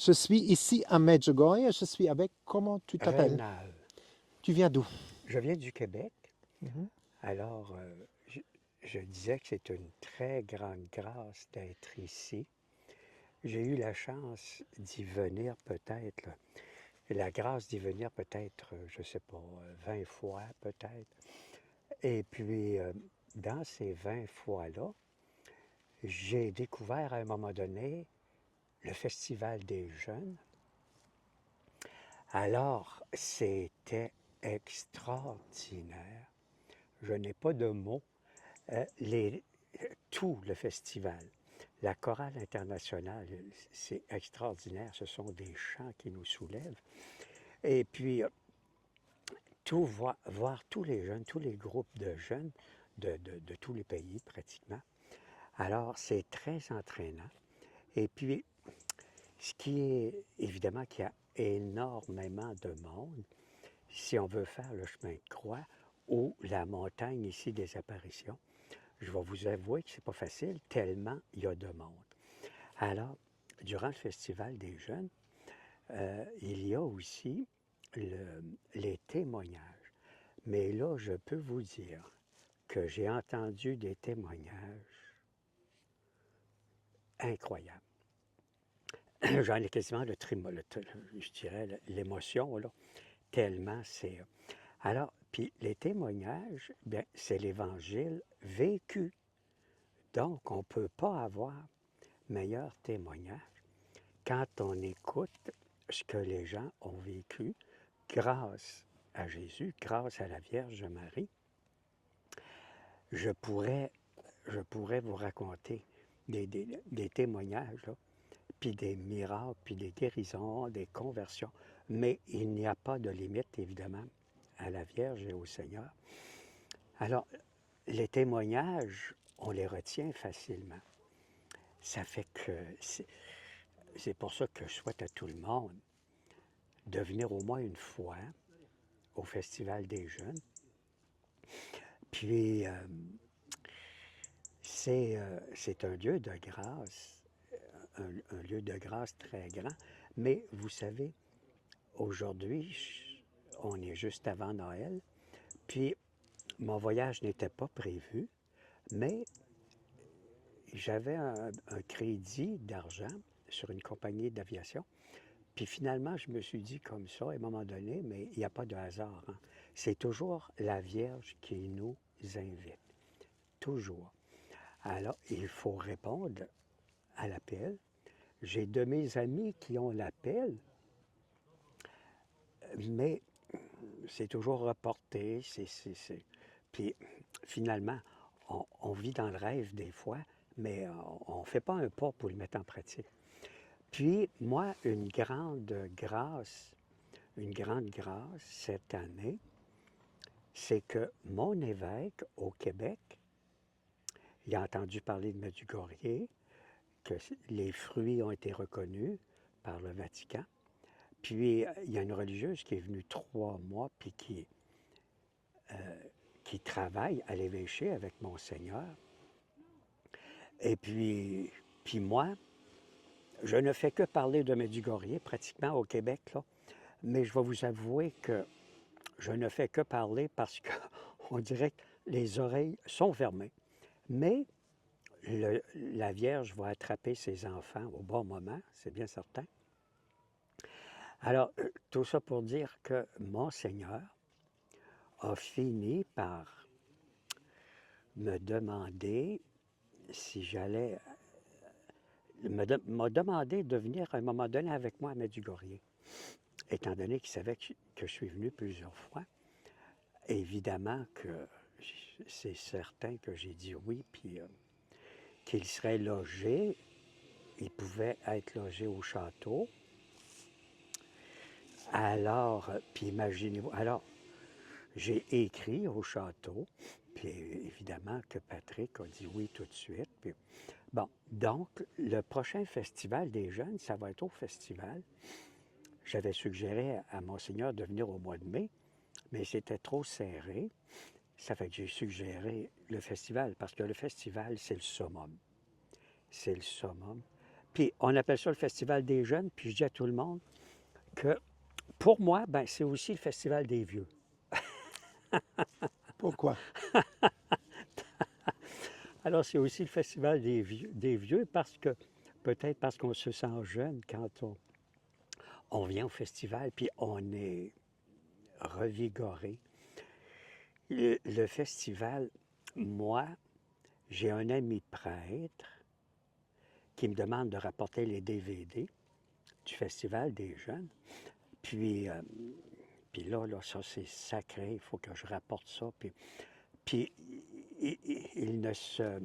Je suis ici à Medjugorje. Je suis avec, comment tu t'appelles? Rénal. Tu viens d'où? Je viens du Québec, Mhm. alors je disais que c'est une très grande grâce d'être ici. J'ai eu la chance d'y venir peut-être, là, la grâce d'y venir peut-être, je ne sais pas, 20 fois peut-être. Et puis, dans ces 20 fois-là, j'ai découvert à un moment donné le Festival des jeunes. Alors, c'était extraordinaire. Je n'ai pas de mots. Euh, les, tout le festival, la chorale internationale, c'est extraordinaire. Ce sont des chants qui nous soulèvent. Et puis, voir tous les jeunes, tous les groupes de jeunes de tous les pays pratiquement. Alors, c'est très entraînant. Et puis, ce qui est évidemment qu'il y a énormément de monde si on veut faire le chemin de croix ou la montagne ici des apparitions. Je vais vous avouer que c'est pas facile tellement il y a de monde. Alors, durant le Festival des jeunes, il y a aussi les témoignages. Mais là, je peux vous dire que j'ai entendu des témoignages incroyables. J'en ai quasiment je dirais, l'émotion, là, tellement c'est. Alors, puis les témoignages, bien, c'est l'Évangile vécu. Donc, on ne peut pas avoir meilleur témoignage quand on écoute ce que les gens ont vécu grâce à Jésus, grâce à la Vierge Marie. Je pourrais, je pourrais vous raconter des témoignages, là, puis des miracles, puis des guérisons, des conversions, mais il n'y a pas de limite, évidemment, à la Vierge et au Seigneur. Alors, les témoignages, on les retient facilement. Ça fait que c'est pour ça que je souhaite à tout le monde de venir au moins une fois au Festival des jeunes. Puis, c'est un lieu de grâce, un lieu de grâce très grand. Mais vous savez, aujourd'hui, on est juste avant Noël. Puis, mon voyage n'était pas prévu, mais j'avais un crédit d'argent sur une compagnie d'aviation. Puis finalement, je me suis dit comme ça, à un moment donné, mais il n'y a pas de hasard. Hein. C'est toujours la Vierge qui nous invite. Toujours. Alors, il faut répondre à l'appel. J'ai de mes amis qui ont l'appel, mais c'est toujours reporté. Puis finalement, on vit dans le rêve des fois, mais on ne fait pas un pas pour le mettre en pratique. Puis, moi, une grande grâce cette année, c'est que mon évêque au Québec, il a entendu parler de Medjugorje, que les fruits ont été reconnus par le Vatican. Puis, il y a une religieuse qui est venue 3 mois, puis qui travaille à l'évêché avec Monseigneur. Et puis moi, je ne fais que parler de Medjugorje pratiquement au Québec, là. Mais je vais vous avouer que je ne fais que parler parce qu'on dirait que les oreilles sont fermées. Mais la Vierge va attraper ses enfants au bon moment, c'est bien certain. Alors, tout ça pour dire que Monseigneur a fini par me demander si j'allais... m'a demandé de venir à un moment donné avec moi à Medjugorje, étant donné qu'il savait que je suis venu plusieurs fois. Évidemment que c'est certain que j'ai dit oui, puis qu'il serait logé. Il pouvait être logé au château. Alors, puis imaginez-vous, alors j'ai écrit au château, puis évidemment que Patrick a dit oui tout de suite. Puis, bon, donc le prochain festival des jeunes, ça va être au festival. J'avais suggéré à Monseigneur de venir au mois de mai, mais c'était trop serré. Ça fait que j'ai suggéré le festival, parce que le festival, c'est le summum. C'est le summum. Puis on appelle ça le Festival des jeunes, puis je dis à tout le monde que pour moi, ben, c'est aussi le Festival des vieux. Pourquoi? Alors, c'est aussi le Festival des vieux parce que, peut-être parce qu'on se sent jeune quand on vient au festival, puis on est revigoré. Le festival, moi, j'ai un ami prêtre qui me demande de rapporter les DVD du Festival des jeunes. Puis, puis là, ça c'est sacré, il faut que je rapporte ça. Puis il ne se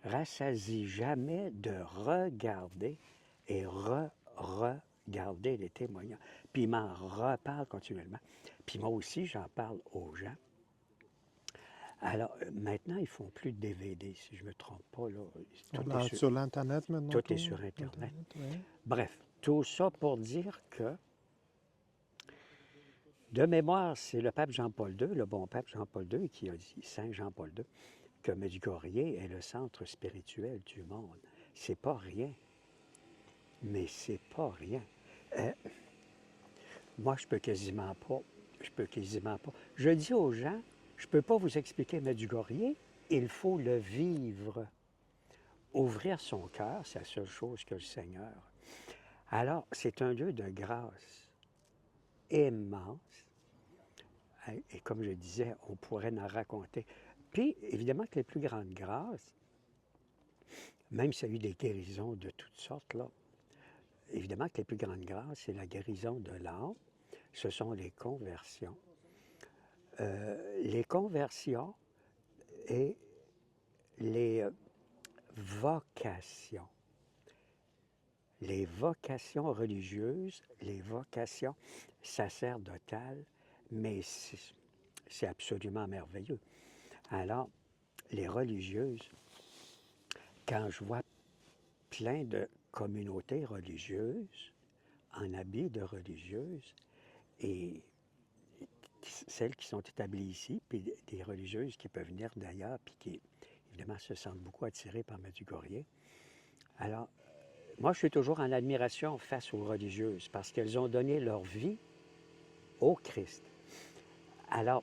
rassasie jamais de regarder et regarder les témoignages. Puis il m'en reparle continuellement. Puis moi aussi, j'en parle aux gens. Alors, maintenant, ils ne font plus de DVD, si je ne me trompe pas. Là. On a sur l'Internet maintenant? Tout est sur Internet. Bref, tout ça pour dire que, de mémoire, c'est le pape Jean-Paul II, le bon pape Jean-Paul II, qui a dit, Saint Jean-Paul II, que Medjugorje est le centre spirituel du monde. C'est pas rien. Mais c'est pas rien. Moi, je peux quasiment pas. Je dis aux gens, je peux pas vous expliquer Medjugorje, il faut le vivre. Ouvrir son cœur, c'est la seule chose que le Seigneur. Alors, c'est un lieu de grâce immense. Et comme je disais, on pourrait en raconter. Puis, évidemment que les plus grandes grâces, même s'il y a eu des guérisons de toutes sortes, là, évidemment que les plus grandes grâces, c'est la guérison de l'âme, ce sont les conversions. Les conversions et les vocations. Les vocations religieuses, les vocations sacerdotales, mais c'est absolument merveilleux. Alors, les religieuses, quand je vois plein de communautés religieuses en habits de religieuses et celles qui sont établies ici, puis des religieuses qui peuvent venir d'ailleurs, puis qui, évidemment, se sentent beaucoup attirées par Medjugorje. Alors, moi, je suis toujours en admiration face aux religieuses parce qu'elles ont donné leur vie au Christ. Alors,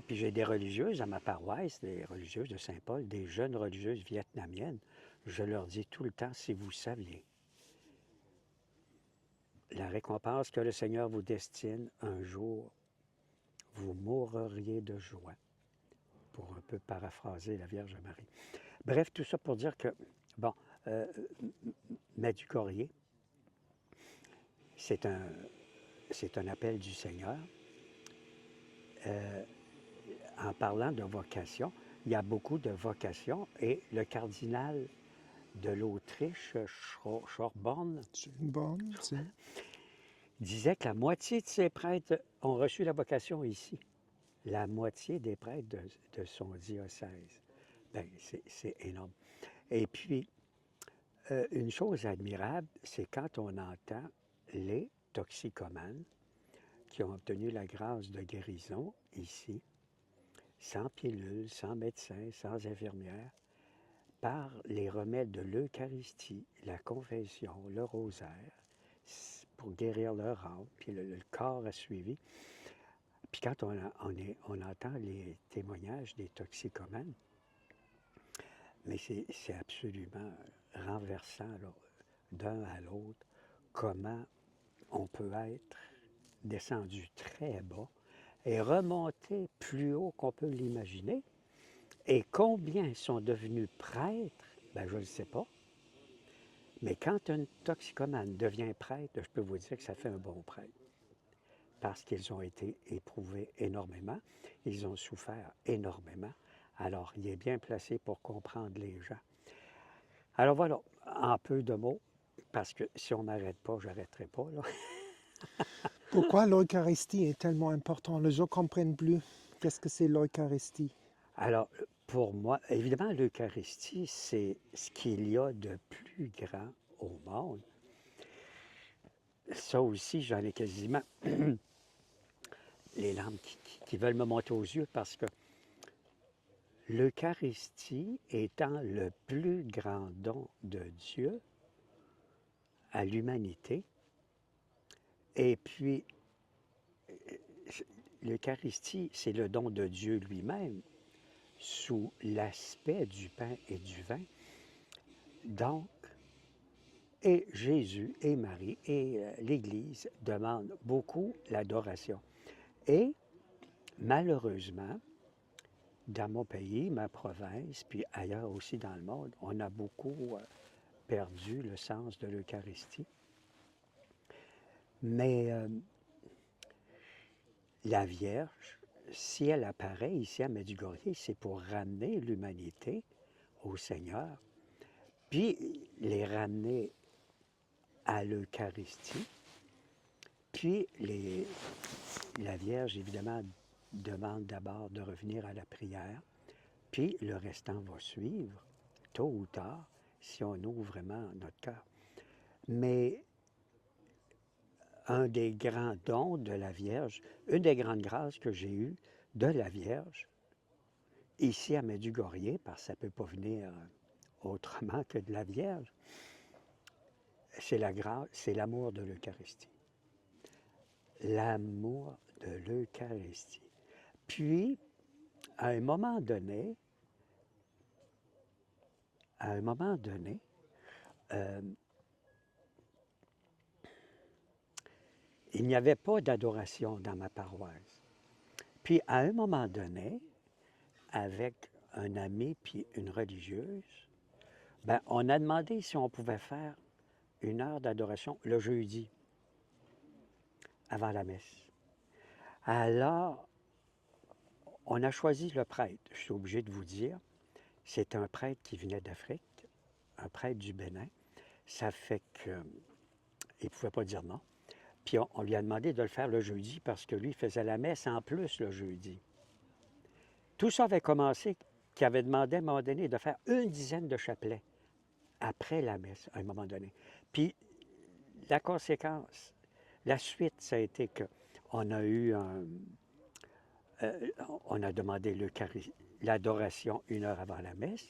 puis j'ai des religieuses à ma paroisse, des religieuses de Saint-Paul, des jeunes religieuses vietnamiennes. Je leur dis tout le temps, si vous saviez la récompense que le Seigneur vous destine, un jour, vous mourriez de joie, pour un peu paraphraser la Vierge Marie. Bref, tout ça pour dire que, bon, Medjugorje, c'est un appel du Seigneur. En parlant de vocation, il y a beaucoup de vocations et le cardinal de l'Autriche, Schorborn, disait que la moitié de ses prêtres ont reçu la vocation ici. La moitié des prêtres de son diocèse. Bien, c'est énorme. Et puis, une chose admirable, c'est quand on entend les toxicomanes qui ont obtenu la grâce de guérison ici, sans pilule, sans médecin, sans infirmière, par les remèdes de l'Eucharistie, la confession, le rosaire, pour guérir leur âme, puis le corps a suivi. Puis quand on entend les témoignages des toxicomanes, mais c'est absolument renversant, d'un à l'autre, comment on peut être descendu très bas et remonter plus haut qu'on peut l'imaginer. Et combien sont devenus prêtres, ben je ne le sais pas. Mais quand un toxicomane devient prêtre, je peux vous dire que ça fait un bon prêtre. Parce qu'ils ont été éprouvés énormément, ils ont souffert énormément. Alors, il est bien placé pour comprendre les gens. Alors voilà, en peu de mots, parce que si on ne m'arrête pas, je n'arrêterai pas. Là. Pourquoi l'Eucharistie est tellement important? Les gens ne comprennent plus. Qu'est-ce que c'est l'Eucharistie? Alors, pour moi, évidemment, l'Eucharistie, c'est ce qu'il y a de plus grand au monde. Ça aussi, j'en ai quasiment les larmes qui veulent me monter aux yeux parce que l'Eucharistie étant le plus grand don de Dieu, à l'humanité. Et puis, l'Eucharistie, c'est le don de Dieu lui-même sous l'aspect du pain et du vin. Donc, et Jésus et Marie et l'Église demandent beaucoup l'adoration. Et malheureusement, dans mon pays, ma province, puis ailleurs aussi dans le monde, on a beaucoup perdu le sens de l'Eucharistie. Mais la Vierge, si elle apparaît ici à Medjugorje, c'est pour ramener l'humanité au Seigneur, puis les ramener à l'Eucharistie. Puis la Vierge, évidemment, demande d'abord de revenir à la prière, puis le restant va suivre, tôt ou tard, si on ouvre vraiment notre cœur. Mais un des grands dons de la Vierge, une des grandes grâces que j'ai eues de la Vierge, ici à Medjugorje, parce que ça ne peut pas venir autrement que de la Vierge, c'est la grâce, c'est l'amour de l'Eucharistie. L'amour de l'Eucharistie. Puis, à un moment donné, il n'y avait pas d'adoration dans ma paroisse. Puis, à un moment donné, avec un ami puis une religieuse, ben, on a demandé si on pouvait faire une heure d'adoration le jeudi, avant la messe. Alors, on a choisi le prêtre. Je suis obligé de vous dire, c'est un prêtre qui venait d'Afrique, un prêtre du Bénin. Ça fait qu'il ne pouvait pas dire non. Puis on lui a demandé de le faire le jeudi parce que lui, il faisait la messe en plus le jeudi. Tout ça avait commencé qu'il avait demandé à un moment donné de faire une dizaine de chapelets après la messe, à un moment donné. Puis la conséquence, la suite, ça a été qu'on a eu on a demandé l'adoration une heure avant la messe.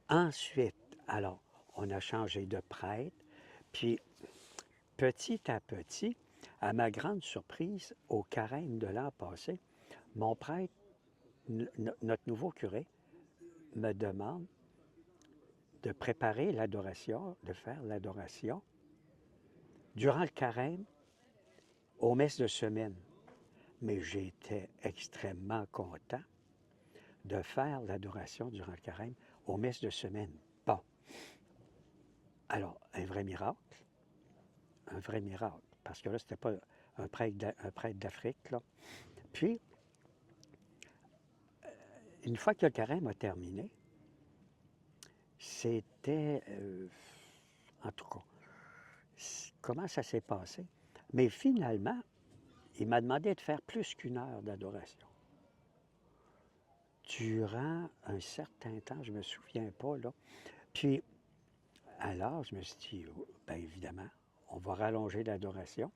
Ensuite, alors, on a changé de prêtre, puis petit à petit, à ma grande surprise, au carême de l'an passé, mon prêtre, notre nouveau curé, me demande de préparer l'adoration, de faire l'adoration durant le carême aux messes de semaine. Mais j'étais extrêmement content de faire l'adoration durant le carême aux messes de semaine. Bon. Alors, un vrai miracle, parce que là, c'était pas un prêtre d'Afrique, là. Puis, une fois que le carême a terminé, c'était, en tout cas, comment ça s'est passé? Mais finalement, il m'a demandé de faire plus qu'une heure d'adoration. Durant un certain temps, je ne me souviens pas, là. Puis, alors, je me suis dit, bien évidemment, on va rallonger l'adoration.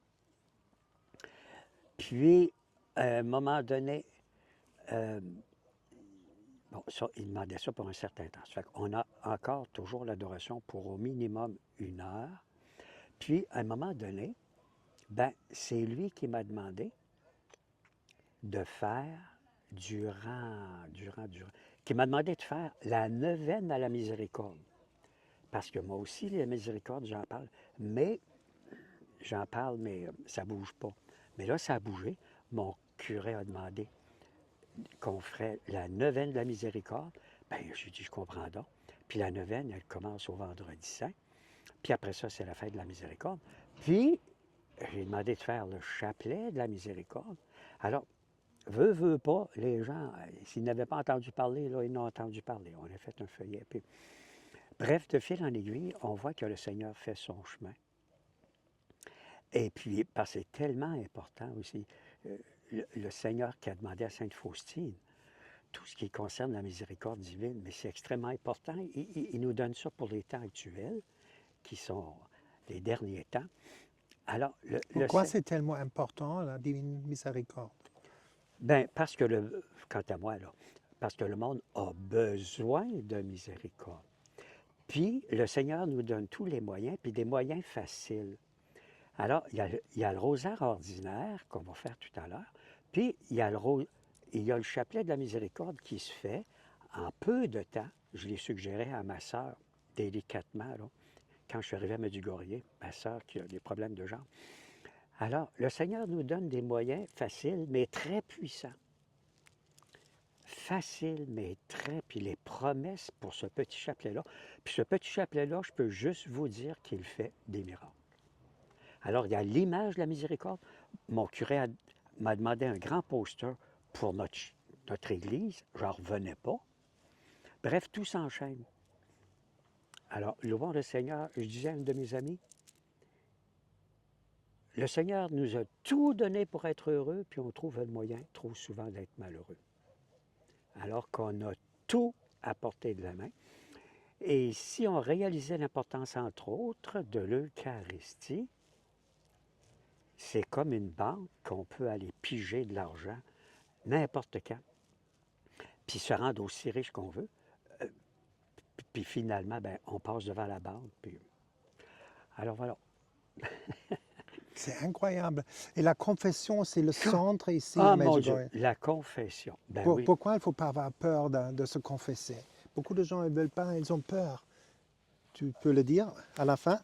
Puis, à un moment donné, bon, ça, il demandait ça pour un certain temps. Ça fait qu'on a encore toujours l'adoration pour au minimum une heure. Puis, à un moment donné, ben, c'est lui qui m'a demandé de faire qui m'a demandé de faire la neuvaine à la miséricorde. Parce que moi aussi, la miséricorde, j'en parle, mais ça ne bouge pas. Mais là, ça a bougé. Mon curé a demandé qu'on ferait la neuvaine de la miséricorde. Bien, j'ai dit, je comprends donc. Puis la neuvaine, elle commence au vendredi saint. Puis après ça, c'est la fête de la miséricorde. Puis, j'ai demandé de faire le chapelet de la miséricorde. Alors, veut pas, les gens, s'ils n'avaient pas entendu parler, là, ils n'ont entendu parler. On a fait un feuillet. Puis, bref, de fil en aiguille, on voit que le Seigneur fait son chemin. Et puis, parce que c'est tellement important aussi, le Seigneur qui a demandé à Sainte Faustine, tout ce qui concerne la miséricorde divine, mais c'est extrêmement important. Il nous donne ça pour les temps actuels, qui sont les derniers temps. Alors, Pourquoi c'est tellement important, la divine miséricorde? Bien, parce que, quant à moi, là, parce que le monde a besoin de miséricorde. Puis le Seigneur nous donne tous les moyens, puis des moyens faciles. Alors, il y a le rosaire ordinaire qu'on va faire tout à l'heure, puis il y a le chapelet de la miséricorde qui se fait en peu de temps. Je l'ai suggéré à ma sœur délicatement, là, quand je suis arrivé à Medjugorje, ma sœur qui a des problèmes de jambes. Alors, le Seigneur nous donne des moyens faciles, mais très puissants. Facile, mais très, puis les promesses pour ce petit chapelet-là. Puis ce petit chapelet-là, je peux juste vous dire qu'il fait des miracles. Alors, il y a l'image de la miséricorde. Mon curé m'a demandé un grand poster pour notre église. Je n'en revenais pas. Bref, tout s'enchaîne. Alors, louons le Seigneur. Je disais à une de mes amies, le Seigneur nous a tout donné pour être heureux, puis on trouve le moyen trop souvent d'être malheureux. Alors qu'on a tout à portée de la main. Et si on réalisait l'importance, entre autres, de l'Eucharistie, c'est comme une banque qu'on peut aller piger de l'argent n'importe quand, puis se rendre aussi riche qu'on veut. Euh, Puis finalement, ben, on passe devant la banque. Puis... Alors voilà. C'est incroyable. Et la confession, c'est le centre ici à Ah mon Dieu, Medjugorje. la confession. Ben oui. Pourquoi il ne faut pas avoir peur de se confesser? Beaucoup de gens ne veulent pas, ils ont peur. Tu peux le dire à la fin?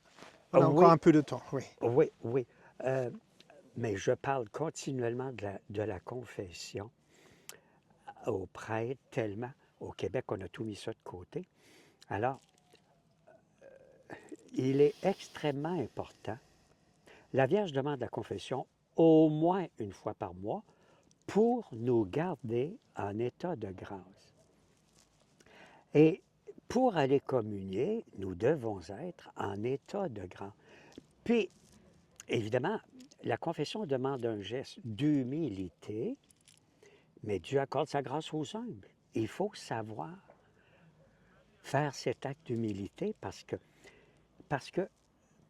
On a encore Oui, un peu de temps, oui. oui, oui. Mais je parle continuellement de la confession aux prêtres, tellement. Au Québec, on a tout mis ça de côté. Alors, il est extrêmement important. La Vierge demande la confession au moins une fois par mois pour nous garder en état de grâce. Et pour aller communier, nous devons être en état de grâce. Puis, évidemment, la confession demande un geste d'humilité, mais Dieu accorde sa grâce aux humbles. Il faut savoir faire cet acte d'humilité parce que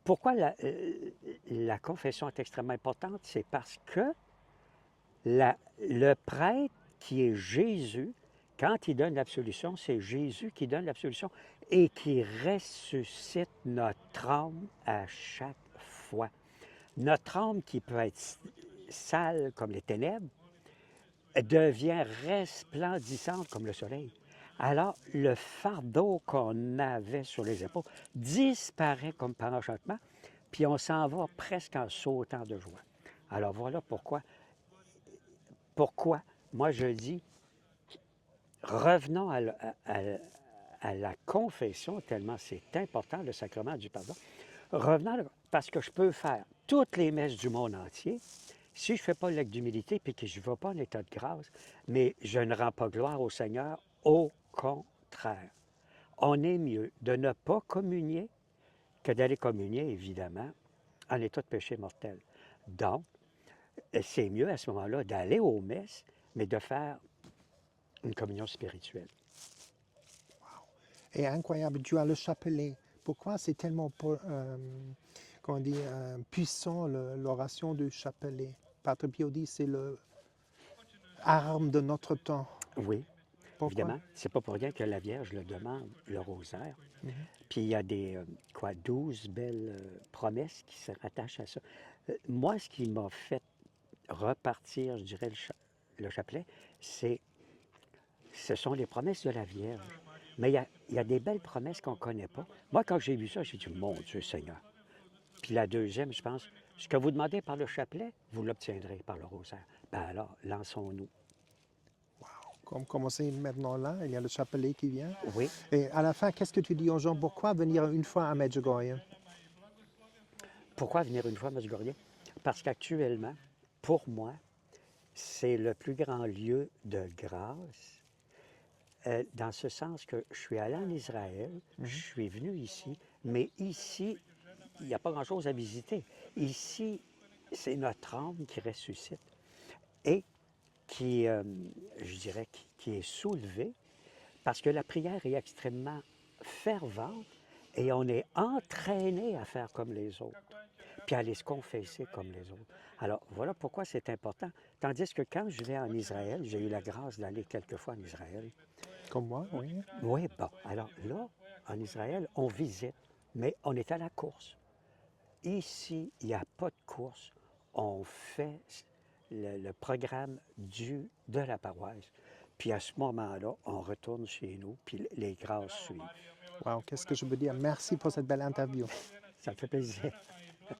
pourquoi la confession est extrêmement importante? C'est parce que le prêtre qui est Jésus, quand il donne l'absolution, c'est Jésus qui donne l'absolution et qui ressuscite notre âme à chaque fois. Notre âme qui peut être sale comme les ténèbres devient resplendissante comme le soleil. Alors, le fardeau qu'on avait sur les épaules disparaît comme par enchantement, puis on s'en va presque en sautant de joie. Alors voilà pourquoi moi je dis, revenons à la confession, tellement c'est important, le sacrement du pardon. Revenons, parce que je peux faire toutes les messes du monde entier, si je ne fais pas l'acte d'humilité puis que je ne vais pas en état de grâce, mais je ne rends pas gloire au Seigneur, au contraire. On est mieux de ne pas communier que d'aller communier, évidemment, en état de péché mortel. Donc, c'est mieux à ce moment-là d'aller aux messes, mais de faire une communion spirituelle. Et incroyable, tu as le chapelet. Pourquoi c'est tellement comment on dit, puissant l'oration du chapelet? Padre Pio dit c'est l'arme de notre temps. Oui, Pourquoi? évidemment. C'est pas pour rien que la Vierge le demande, le rosaire. Mhm. Puis il y a des 12 belles promesses qui se rattachent à ça. Moi, ce qui m'a fait repartir, je dirais, le chapelet, ce sont les promesses de la Vierge. Mais il y a des belles promesses qu'on ne connaît pas. Moi, quand j'ai vu ça, j'ai dit, mon Dieu Seigneur. Puis la deuxième, je pense, ce que vous demandez par le chapelet, vous l'obtiendrez par le rosaire. Ben alors, lançons-nous. Comme commencer maintenant là, il y a le chapelet qui vient. Oui, Et à la fin, qu'est-ce que tu dis aux gens? Pourquoi venir une fois à Medjugorje? pourquoi venir une fois à Medjugorje? Parce qu'actuellement, pour moi, c'est le plus grand lieu de grâce, dans ce sens que je suis allé en Israël, je suis venu ici, mais ici, il n'y a pas grand-chose à visiter. Ici, c'est notre âme qui ressuscite et qui, je dirais, qui est soulevée parce que la prière est extrêmement fervente et on est entraîné à faire comme les autres, puis à aller se confesser comme les autres. Alors, voilà pourquoi c'est important. Tandis que quand je vais en Israël, j'ai eu la grâce d'aller quelques fois en Israël. Comme moi, oui. Oui, bon, alors là, en Israël, on visite, mais on est à la course. Ici, il n'y a pas de course. On fait le programme de la paroisse. Puis à ce moment-là, on retourne chez nous, puis les grâces suivent. Wow, qu'est-ce que je veux dire? Merci pour cette belle interview. Ça me fait plaisir.